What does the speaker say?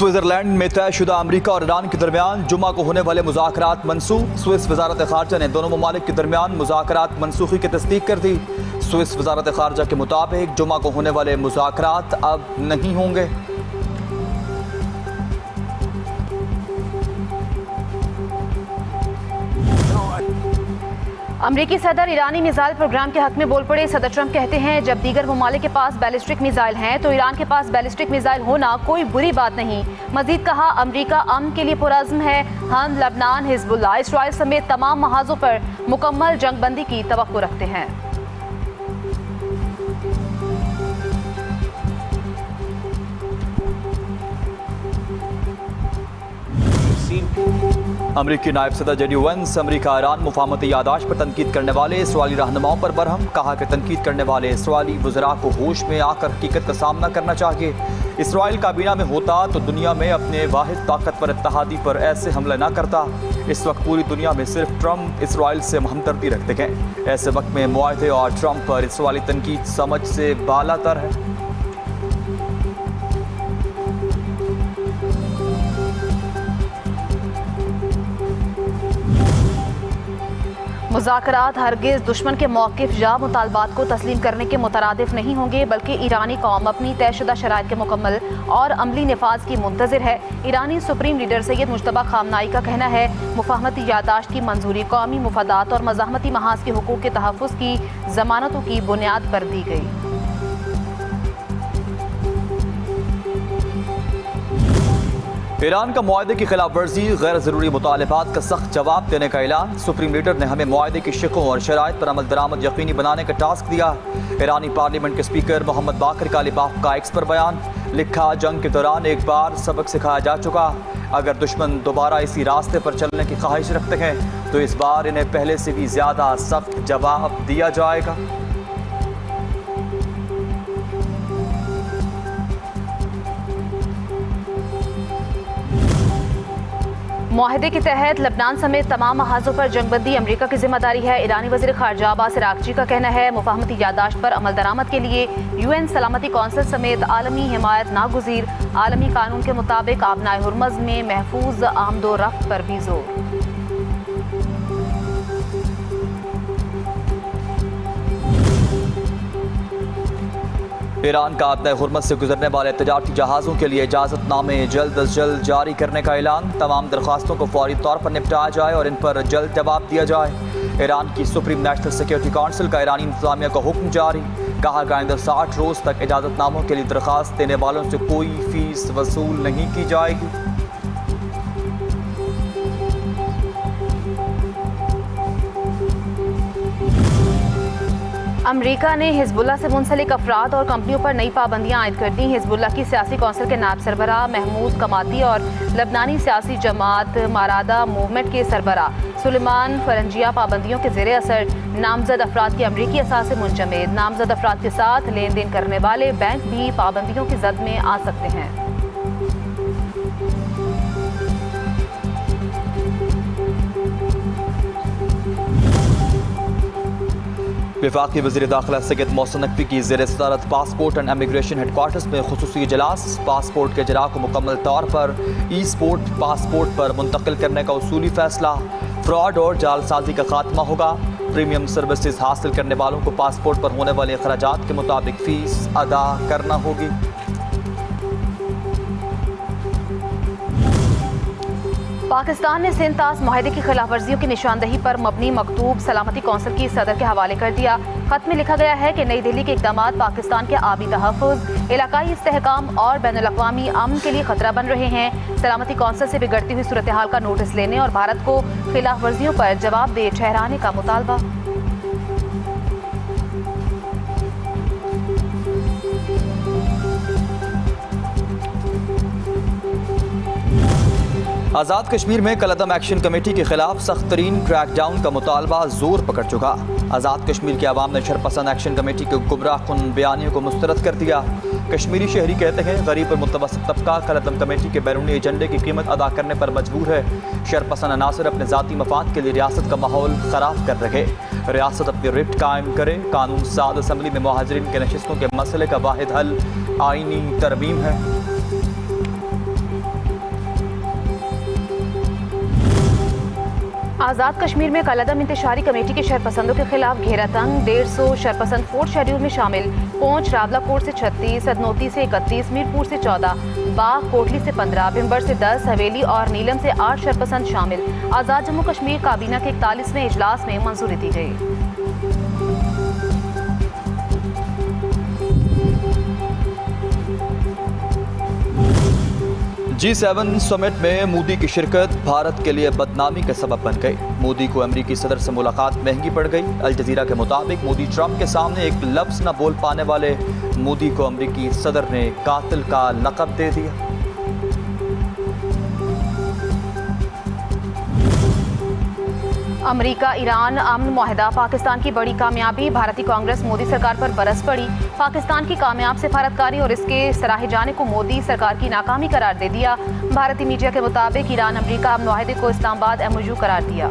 Switzerland में तयशुदा अमरीका और Iran के दरमियान जुमा को होने वाले मुज़ाकरात मनसूख। स्विस वजारत खारजा ने दोनों ममालिक के दरमियान मुज़ाकरात मनसूखी की तस्दीक कर दी। स्विस वजारत खारजा के मुताबिक जुमा को होने वाले मुज़ाकरात अब नहीं होंगे। अमरीकी सदर ईरानी मिसाइल प्रोग्राम के हक में बोल पड़े। सदर ट्रंप कहते हैं, जब दीगर ममालिक के पास बैलिस्टिक मिसाइल हैं तो ईरान के पास बैलिस्टिक मिसाइल होना कोई बुरी बात नहीं। मजीद कहा, अमरीका अमन के लिए पुरअज़्म है। हम लबनान, हिजबुल्लाह, इसराइल समेत तमाम महाजों पर मुकम्मल जंगबंदी की तवक्को रखते हैं। अमरीकी नायब सदर जेडी वेंस अमरीका ईरान मुफाहमती यादाश्त पर तनकीद करने वाले इसराइली रहनुमाओं पर बरहम। कहा कि तनकीद करने वाले इसराइली वज़रा को होश में आकर हकीकत का सामना करना चाहिए। इसराइल काबीना में होता तो दुनिया में अपने वाहिद ताकतवर इत्तेहादी पर ऐसे हमला न करता। इस वक्त पूरी दुनिया में सिर्फ ट्रंप इसराइल से हमदर्दी रखते हैं। ऐसे वक्त में मुआहदे और ट्रंप पर इसराइली तनकीद समझ से बालातर है। मुज़ाकरात हरगिज़ दुश्मन के मौक़िफ़ या मुतालबात को तस्लीम करने के मुतरादिफ नहीं होंगे, बल्कि ईरानी कौम अपनी तयशुदा शराइत के मुकम्मल और अमली नफाज की मुंतज़िर है। ईरानी supreme leader Syed Mojtaba Khamenei का कहना है, मुफाहमती यादाश्त की मंजूरी कौमी मुफादात और मज़ाहमती महाज के हुकूक़ के तहफ़्फ़ुज़ की ज़मानतों की बुनियाद पर दी गई। ईरान का मुआहदे की खिलाफ वर्जी, गैर ज़रूरी मुतालबात का सख्त जवाब देने का ऐलान। सुप्रीम लीडर ने हमें मुआहदे की शिकों और शराइत पर अमल दरामद यकीनी बनाने का टास्क दिया। ईरानी पार्लियामेंट के स्पीकर मोहम्मद बाकर कालिबाफ का एक्स पर बयान। लिखा, जंग के दौरान एक बार सबक सिखाया जा चुका। अगर दुश्मन दोबारा इसी रास्ते पर चलने की ख्वाहिश रखते हैं तो इस बार इन्हें पहले से भी ज़्यादा सख्त जवाब दिया जाएगा। मुआहदे के तहत लबनान समेत तमाम महाजों पर जंगबंदी अमरीका की जिम्मेदारी है। ईरानी वज़ीर ख़ारजा अब्बास अराग़ची का कहना है, मुफाहमती यादाश्त पर अमल दरामद के लिए UN सलामती कौंसिल समेत आलमी हिमायत नागुज़ीर। आलमी कानून के मुताबिक आबनाए हुर्मज़ में महफूज आमदो रफ्त पर भी जोर। ईरान का आबनाए हुर्मज़ से गुजरने वाले तजारती जहाज़ों के लिए इजाज़तनामे जल्द अज जल्द जारी करने का ऐलान। तमाम दरख्वास्तों को फौरी तौर पर निपटाया जाए और इन पर जल्द जवाब दिया जाए। ईरान की सुप्रीम नेशनल सिक्योरिटी काउंसिल का ईरानी इंतज़ामिया का हुक्म जारी। कहा कि आइंदा 60 रोज़ तक इजाज़तनामों के लिए दरख्वास्त देने वालों से कोई फ़ीस वसूल नहीं की जाएगी। अमरीका ने हिजबुल्लाह से मुंसलिक अफराद और कंपनियों पर नई पाबंदियां आयद कर दी। हिजबुल्लाह की सियासी कौंसिल के नायब सरबराह महमूद कमाती और लबनानी सियासी जमात मारादा मूवमेंट के सरबराह सुलेमान फरंजिया पाबंदियों के ज़ेरे असर नामजद अफराद की अमरीकी असास से मुंजमद। नामजद अफराद के साथ लेन देन करने वाले बैंक भी पाबंदियों की जद में आ सकते हैं। वफाकी वज़ीर दाखिला सैयद मोहसिन नकवी की ज़ेर सदारत पासपोर्ट एंड इमिग्रेशन हेडक्वार्टर्स में खुसूसी इजलास। पासपोर्ट के इजरा को मुकम्मल तौर पर ई-स्पोर्ट पासपोर्ट पर मुंतकिल करने का उसूली फैसला। फ्रॉड और जालसाजी का खात्मा होगा। प्रीमियम सर्विसेज हासिल करने वालों को पासपोर्ट पर होने वाले अखराजात के मुताबिक फ़ीस अदा करना होगी। पाकिस्तान ने सिंध तास मुआहदे की खिलाफ वर्जियों की निशानदही पर मबनी मकतूब सलामती कौंसिल की सदर के हवाले कर दिया। खत में लिखा गया है कि नई दिल्ली के इक़दामात पाकिस्तान के आबी तहफ़्फ़ुज़, इलाकाई इस्तेहकाम और बैनुल-अक़वामी अमन के लिए खतरा बन रहे हैं। सलामती कौंसिल से बिगड़ती हुई सूरत हाल का नोटिस लेने और भारत को खिलाफ वर्जियों पर जवाबदेह ठहराने का मुतालबा। आज़ाद कश्मीर में कलअदम एक्शन कमेटी के खिलाफ सख्त तरीन क्रैकडाउन का मुतालबा जोर पकड़ चुका। आज़ाद कश्मीर के अवाम ने शरपसंद एक्शन कमेटी के गुमराहकुन बयानियों को मुस्तरद कर दिया। कश्मीरी शहरी कहते हैं, गरीब और मुतवस्सित तबका कलअदम कमेटी के बैरूनी एजेंडे की कीमत अदा करने पर मजबूर है। शरपसंद अनासर अपने ज़ाती मफाद के लिए रियासत का माहौल ख़राब कर रहे। रियासत अपनी रिट कायम करे। कानून साज असम्बली में मुहाजिरीन के नशिस्तों के मसले का वाहिद हल आईनी तरमीम है। आज़ाद कश्मीर में कलअदम इंतशारी कमेटी के शरपसंदों के खिलाफ घेरा तंग। 150 शरपसंद फोर्थ शेड्यूल में शामिल। पहुंच रावलाकोट से 36, सदनोती से 31, मीरपुर से 14, बाग कोटली से 15, बिम्बर से 10, हवेली और नीलम से 8 शरपसंद शामिल। आज़ाद जम्मू कश्मीर काबीना के 41वें इजलास में मंजूरी दी गई। G7 समिट में मोदी की शिरकत भारत के लिए बदनामी का सबब बन गई। मोदी को अमेरिकी सदर से मुलाकात महंगी पड़ गई। अल जजीरा के मुताबिक मोदी ट्रंप के सामने एक लफ्ज न बोल पाने वाले मोदी को अमेरिकी सदर ने कातिल का लक़ब दे दिया। अमेरिका ईरान अमन मुआहदा पाकिस्तान की बड़ी कामयाबी। भारतीय कांग्रेस मोदी सरकार पर बरस पड़ी। पाकिस्तान की कामयाब सिफारतकारी और इसके सराहे जाने को मोदी सरकार की नाकामी करार दे दिया। भारतीय मीडिया के मुताबिक ईरान अमेरिका अमन मुआहदे को इस्लामाबाद MOU करार दिया।